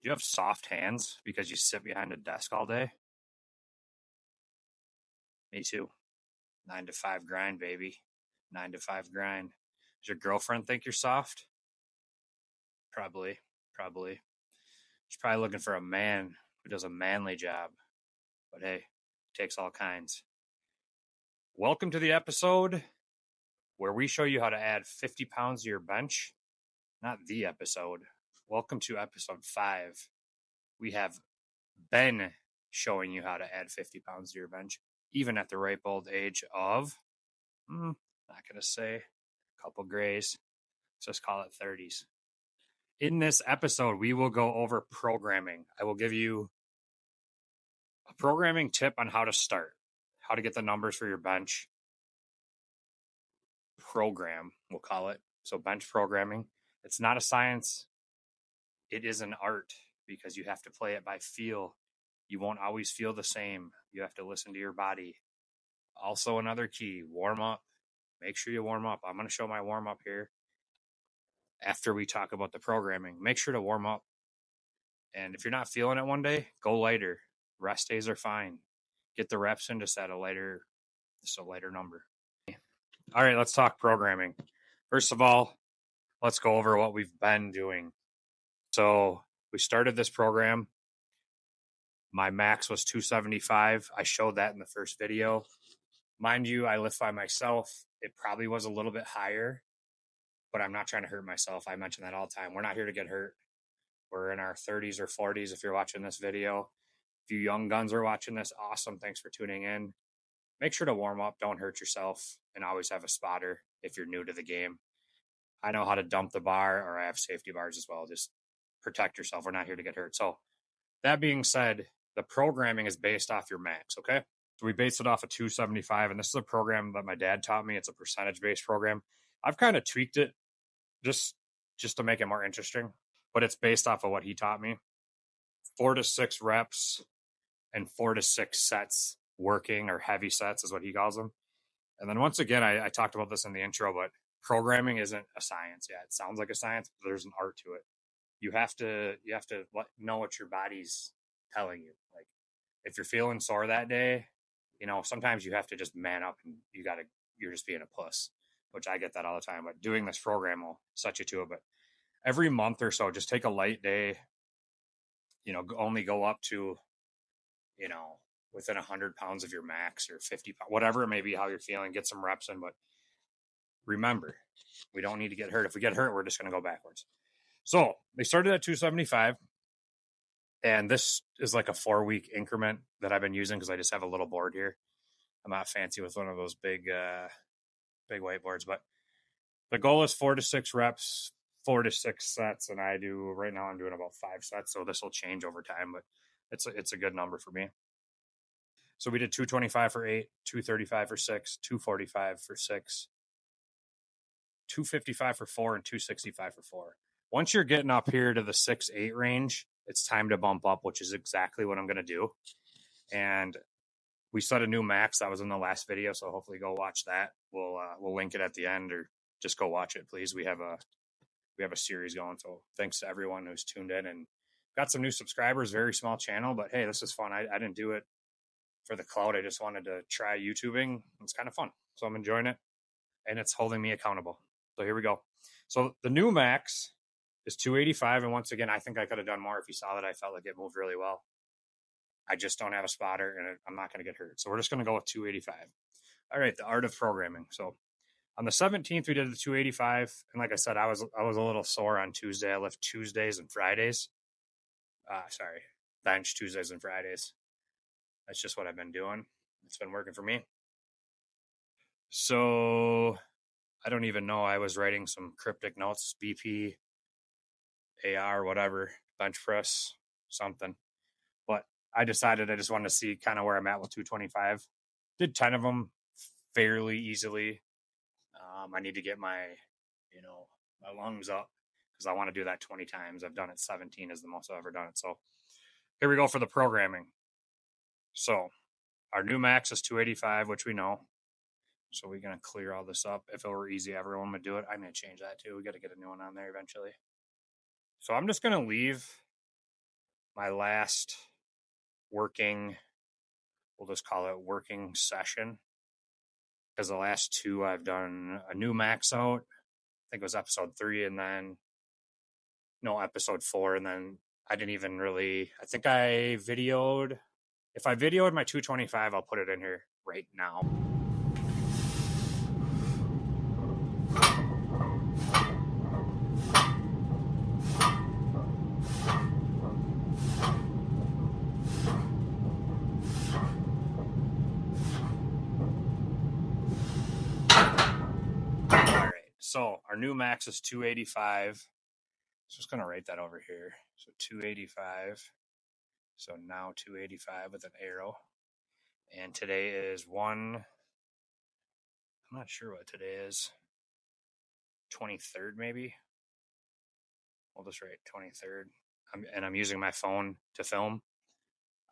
Do you have soft hands because you sit behind a desk all day? Me too. 9 to 5 grind, baby. 9 to 5 grind. Does your girlfriend think you're soft? Probably. Probably. She's probably looking for a man who does a manly job. But hey, takes all kinds. Welcome to the episode where we show you how to add 50 pounds to your bench. Not the episode. Welcome to episode 5. We have been showing you how to add 50 pounds to your bench, even at the ripe old age of, not going to say, a couple grays. Let's just call it 30s. In this episode, we will go over programming. I will give you a programming tip on how to start, how to get the numbers for your bench program, we'll call it. So bench programming. It's not a science. It is an art because you have to play it by feel. You won't always feel the same. You have to listen to your body. Also, another key, warm up. Make sure you warm up. I'm going to show my warm up here after we talk about the programming. Make sure to warm up. And if you're not feeling it one day, go lighter. Rest days are fine. Get the reps in to set a lighter number. All right, let's talk programming. First of all, let's go over what we've been doing. So we started this program. My max was 275. I showed that in the first video. Mind you, I lift by myself. It probably was a little bit higher, but I'm not trying to hurt myself. I mention that all the time. We're not here to get hurt. We're in our 30s or 40s if you're watching this video. If you young guns are watching this, awesome. Thanks for tuning in. Make sure to warm up. Don't hurt yourself. And always have a spotter if you're new to the game. I know how to dump the bar, or I have safety bars as well. Just protect yourself. We're not here to get hurt. So that being said, the programming is based off your max, okay? So we based it off of 275, and this is a program that my dad taught me. It's a percentage-based program. I've kind of tweaked it just to make it more interesting, but it's based off of what he taught me. 4 to 6 reps and 4 to 6 sets working, or heavy sets is what he calls them. And then once again, I talked about this in the intro, but programming isn't a science. Yeah, it sounds like a science, but there's an art to it. You have to know what your body's telling you. Like, if you're feeling sore that day, sometimes you have to just man up and you're just being a puss, which I get that all the time. But doing this program will set you to it. But every month or so, just take a light day, only go up to, within 100 pounds of your max, or 50 pounds, whatever it may be, how you're feeling, get some reps in. But remember, we don't need to get hurt. If we get hurt, we're just going to go backwards. So they started at 275. And this is like a 4-week increment that I've been using because I just have a little board here. I'm not fancy with one of those big whiteboards, but the goal is 4 to 6 reps, 4 to 6 sets. And right now I'm doing about 5 sets. So this will change over time, but it's a good number for me. So we did 225 for 8, 235 for 6, 245 for 6, 255 for 4, and 265 for 4. Once you're getting up here to the 6-8 range, it's time to bump up, which is exactly what I'm going to do. And we set a new max. That was in the last video, so hopefully go watch that. We'll link it at the end, or just go watch it, please. We have a series going, so thanks to everyone who's tuned in and got some new subscribers. Very small channel, but hey, this is fun. I didn't do it for the clout. I just wanted to try YouTubing. It's kind of fun, so I'm enjoying it, and it's holding me accountable. So here we go. So the new max is 285. And once again, I think I could have done more. If you saw that, I felt like it moved really well. I just don't have a spotter, and I'm not going to get hurt. So we're just going to go with 285. All right, the art of programming. So on the 17th, we did the 285. And like I said, I was a little sore on Tuesday. I lift Tuesdays and Fridays. Bench Tuesdays and Fridays. That's just what I've been doing. It's been working for me. So I don't even know. I was writing some cryptic notes, BP, AR, whatever, bench press, something. But I decided I just wanted to see kind of where I'm at with 225. Did 10 of them fairly easily. I need to get my lungs up because I want to do that 20 times. I've done it 17 is the most I've ever done it. So here we go for the programming. So our new max is 285, which we know. So we're going to clear all this up. If it were easy, everyone would do it. I'm going to change that too. We got to get a new one on there eventually. So I'm just going to leave my last working, we'll just call it working session, because the last two I've done a new max out. I think it was episode 3, and then episode 4, and then I didn't even really. I think I videoed. If I videoed my 225, I'll put it in here right now. So our new max is 285. So just going to write that over here. So 285. So now 285 with an arrow. And today is I'm not sure what today is. 23rd maybe. We'll just write 23rd. I'm using my phone to film.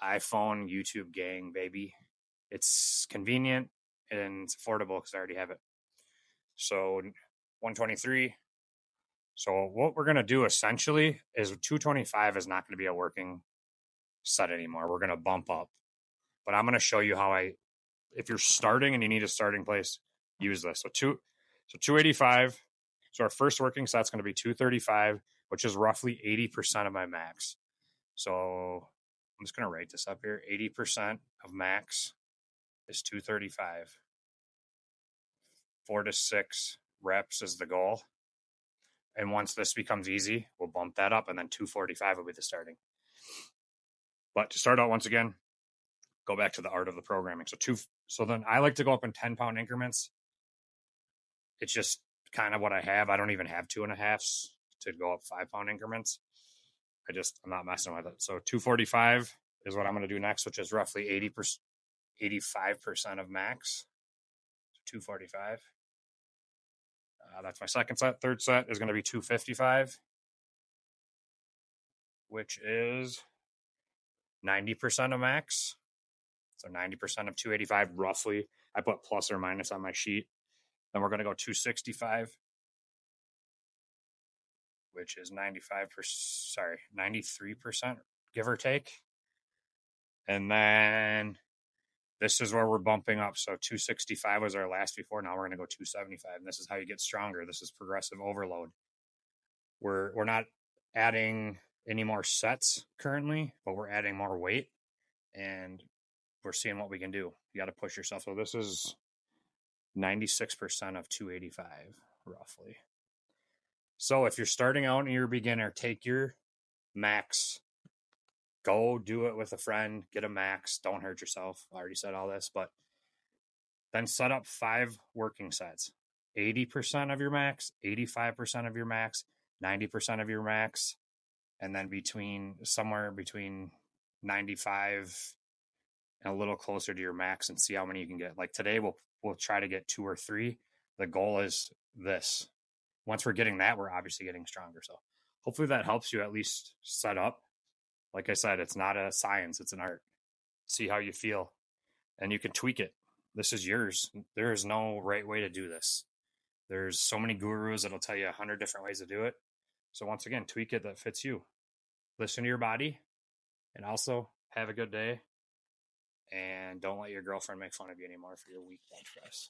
iPhone YouTube gang, baby. It's convenient and it's affordable because I already have it. So 123. So what we're going to do essentially is 225 is not going to be a working set anymore. We're going to bump up. But I'm going to show you how if you're starting and you need a starting place, use this. So 285. So our first working set's going to be 235, which is roughly 80% of my max. So I'm just going to write this up here. 80% of max is 235. 4 to 6 reps is the goal. And once this becomes easy, we'll bump that up, and then 245 will be the starting. But to start out, once again, go back to the art of the programming. So then I like to go up in 10-pound increments. It's just kind of what I have. I don't even have 2.5s to go up 5-pound increments. I'm not messing with it. So 245 is what I'm going to do next, which is roughly 85% of max. So 245. That's my second set. Third set is going to be 255, which is 90% of max. So 90% of 285, roughly. I put plus or minus on my sheet. Then we're going to go 265, which is 93%, give or take. And then this is where we're bumping up. So 265 was our last before. Now we're going to go 275. And this is how you get stronger. This is progressive overload. We're not adding any more sets currently, but we're adding more weight. And we're seeing what we can do. You got to push yourself. So this is 96% of 285, roughly. So if you're starting out and you're a beginner, take your max. Go do it with a friend. Get a max. Don't hurt yourself. I already said all this, but then set up 5 working sets. 80% of your max, 85% of your max, 90% of your max, and then somewhere between 95 and a little closer to your max, and see how many you can get. Like today, we'll try to get 2 or 3. The goal is this. Once we're getting that, we're obviously getting stronger. So hopefully that helps you at least set up. Like I said, it's not a science, it's an art. See how you feel, and you can tweak it. This is yours. There is no right way to do this. There's so many gurus that'll tell you 100 different ways to do it. So once again, tweak it that fits you. Listen to your body, and also have a good day. And don't let your girlfriend make fun of you anymore for your weak bench press.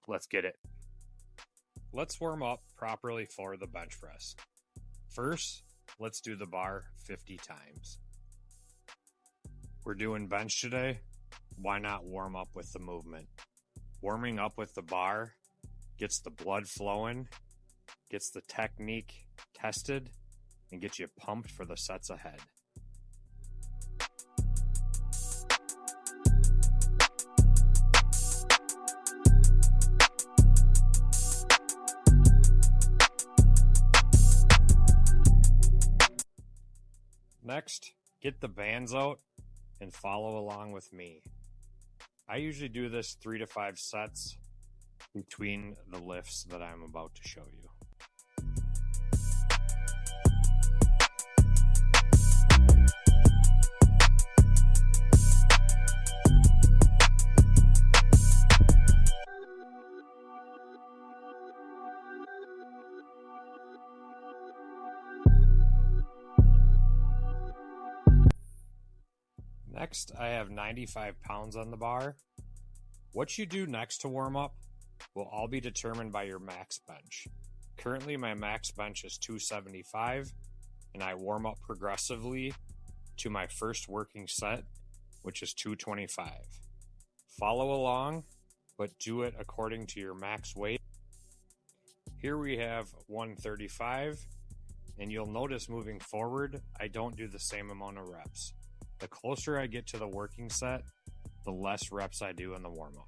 Let's get it. Let's warm up properly for the bench press. First, let's do the bar 50 times. We're doing bench today. Why not warm up with the movement? Warming up with the bar gets the blood flowing, gets the technique tested, and gets you pumped for the sets ahead. Next, get the bands out and follow along with me. I usually do this 3 to 5 sets between the lifts that I'm about to show you. Next, I have 95 pounds on the bar. What you do next to warm up will all be determined by your max bench. Currently, my max bench is 275, and I warm up progressively to my first working set, which is 225. Follow along, but do it according to your max weight. Here we have 135, and you'll notice moving forward, I don't do the same amount of reps. The closer I get to the working set, the less reps I do in the warm-up.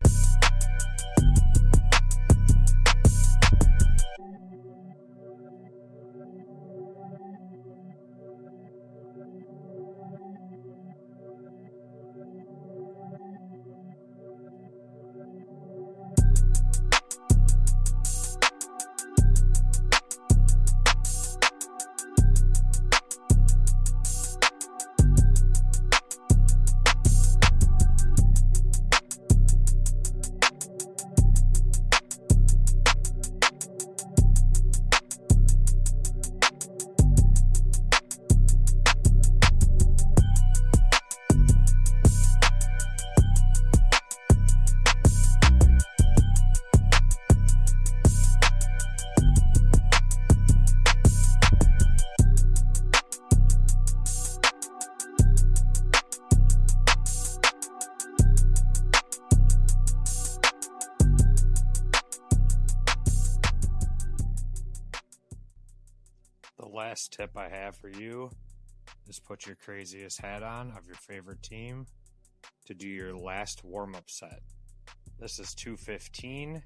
The last tip I have for you is put your craziest hat on of your favorite team to do your last warm-up set. This is 215,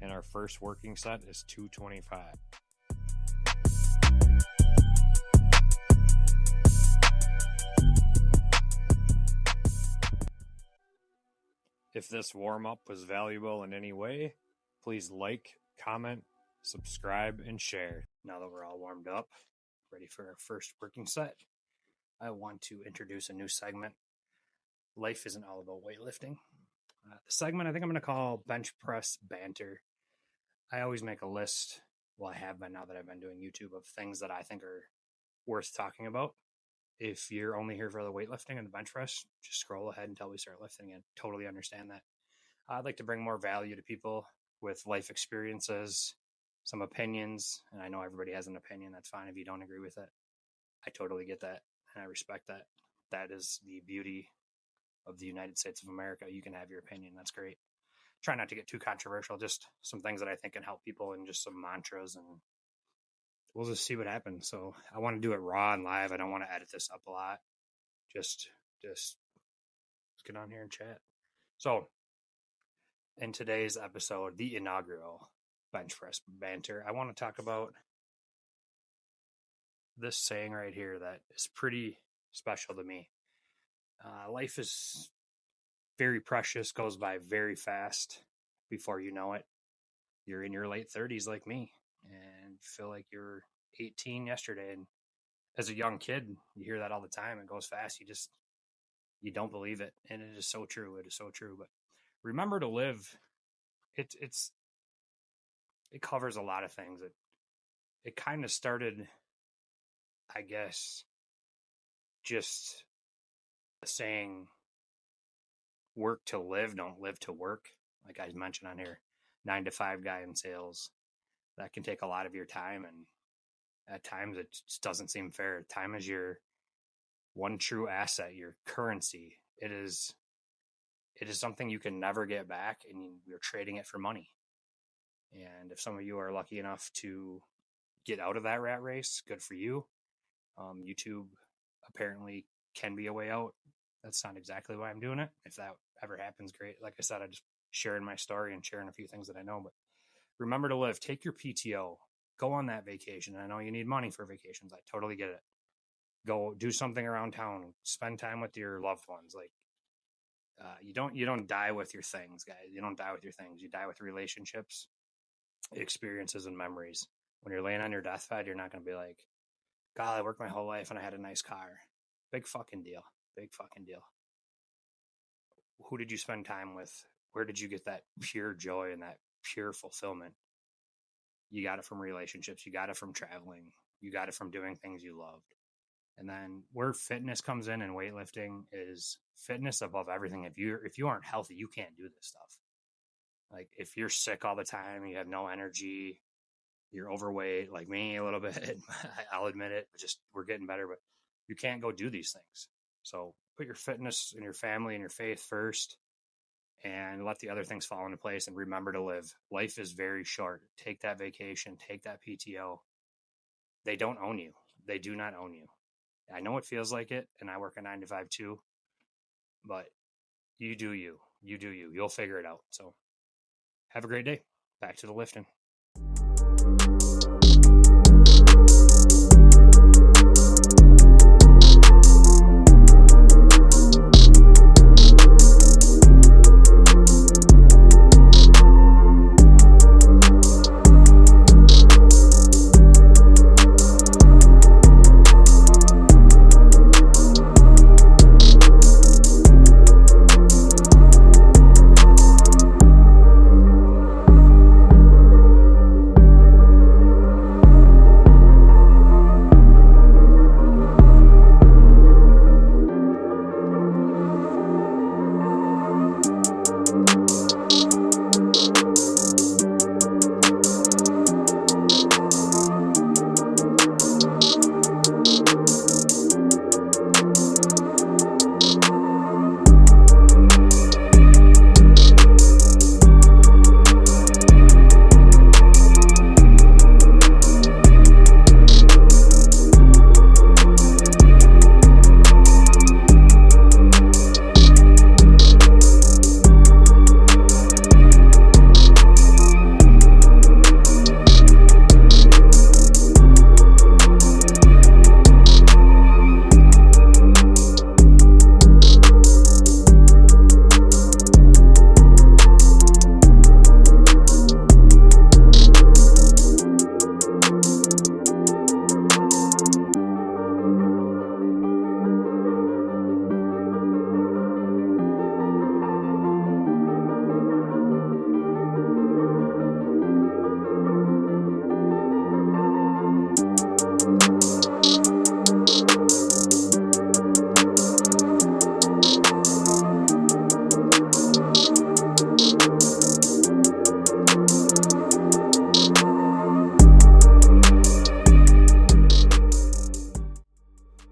and our first working set is 225. If this warm-up was valuable in any way, please like, comment, subscribe, and share. Now that we're all warmed up, ready for our first working set, I want to introduce a new segment. Life isn't all about weightlifting. The segment I think I'm going to call Bench Press Banter. I always make a list, well, I have been now that I've been doing YouTube, of things that I think are worth talking about. If you're only here for the weightlifting and the bench press, just scroll ahead until we start lifting and totally understand that. I'd like to bring more value to people with life experiences, some opinions, and I know everybody has an opinion. That's fine if you don't agree with it. I totally get that, and I respect that. That is the beauty of the United States of America. You can have your opinion. That's great. Try not to get too controversial, just some things that I think can help people and just some mantras, and we'll just see what happens. So I want to do it raw and live. I don't want to edit this up a lot. Just get on here and chat. So in today's episode, the inaugural Bench Press Banter, I want to talk about this saying right here that is pretty special to me. Life is very precious, goes by very fast. Before you know it, you're in your late 30s like me and feel like you're 18 yesterday. And as a young kid, you hear that all the time. It goes fast. You don't believe it. And it is so true. It is so true. But remember to live. It covers a lot of things. It kind of started, I guess, just saying work to live, don't live to work. Like I mentioned on here, 9 to 5 guy in sales. That can take a lot of your time, and at times it just doesn't seem fair. Time is your one true asset, your currency. It is something you can never get back, and you're trading it for money. And if some of you are lucky enough to get out of that rat race, good for you. YouTube apparently can be a way out. That's not exactly why I'm doing it. If that ever happens, great. Like I said, I just sharing my story and sharing a few things that I know. But remember to live. Take your PTO. Go on that vacation. I know you need money for vacations. I totally get it. Go do something around town. Spend time with your loved ones. Like you don't die with your things, guys. You don't die with your things. You die with relationships, experiences, and memories. When you're laying on your deathbed, you're not going to be like, God, I worked my whole life and I had a nice car. Big fucking deal. Big fucking deal. Who did you spend time with? Where did you get that pure joy and that pure fulfillment? You got it from relationships. You got it from traveling. You got it from doing things you loved. And then where fitness comes in and weightlifting is fitness above everything. If you aren't healthy, you can't do this stuff. Like if you're sick all the time, you have no energy, you're overweight, like me a little bit. I'll admit it. Just we're getting better, but you can't go do these things. So put your fitness and your family and your faith first, and let the other things fall into place. And remember to live. Life is very short. Take that vacation. Take that PTO. They don't own you. They do not own you. I know it feels like it, and I work a 9 to 5 too, but you do you. You do you. You'll figure it out. So have a great day. Back to the lifting.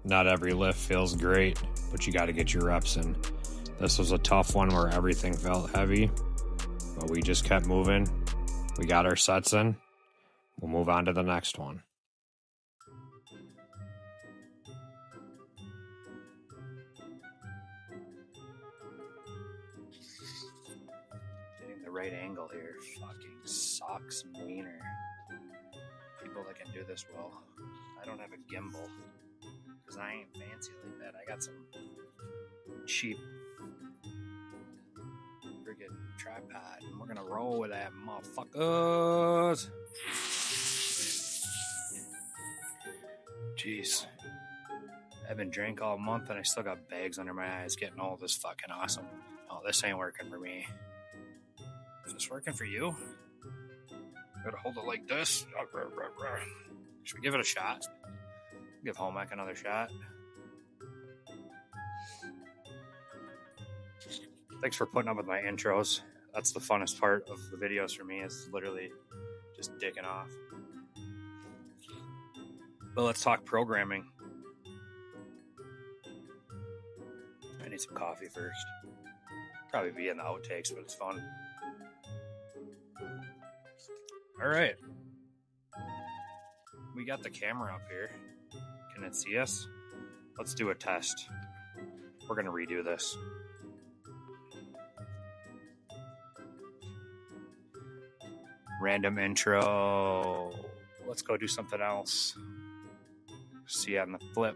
Not every lift feels great, but you got to get your reps in. This was a tough one where everything felt heavy, but we just kept moving. We got our sets in. We'll move on to the next one. Getting the right angle here fucking sucks, wiener. People that can do this well. I don't have a gimbal because I ain't fancy like that. I got some cheap friggin' tripod, and we're gonna roll with that, motherfuckers. Jeez, I've been drank all month and I still got bags under my eyes. Getting old is fucking awesome. Oh, this ain't working for me. Is this working for you? Gotta hold it like this. Should we give it a shot? Give Homac another shot. Thanks for putting up with my intros. That's the funnest part of the videos for me, is literally just dicking off. But let's talk programming. I need some coffee first. Probably be in the outtakes, but it's fun. All right. We got the camera up here. Can it see us? Let's do a test. We're going to redo this. Random intro. Let's go do something else. See you on the flip.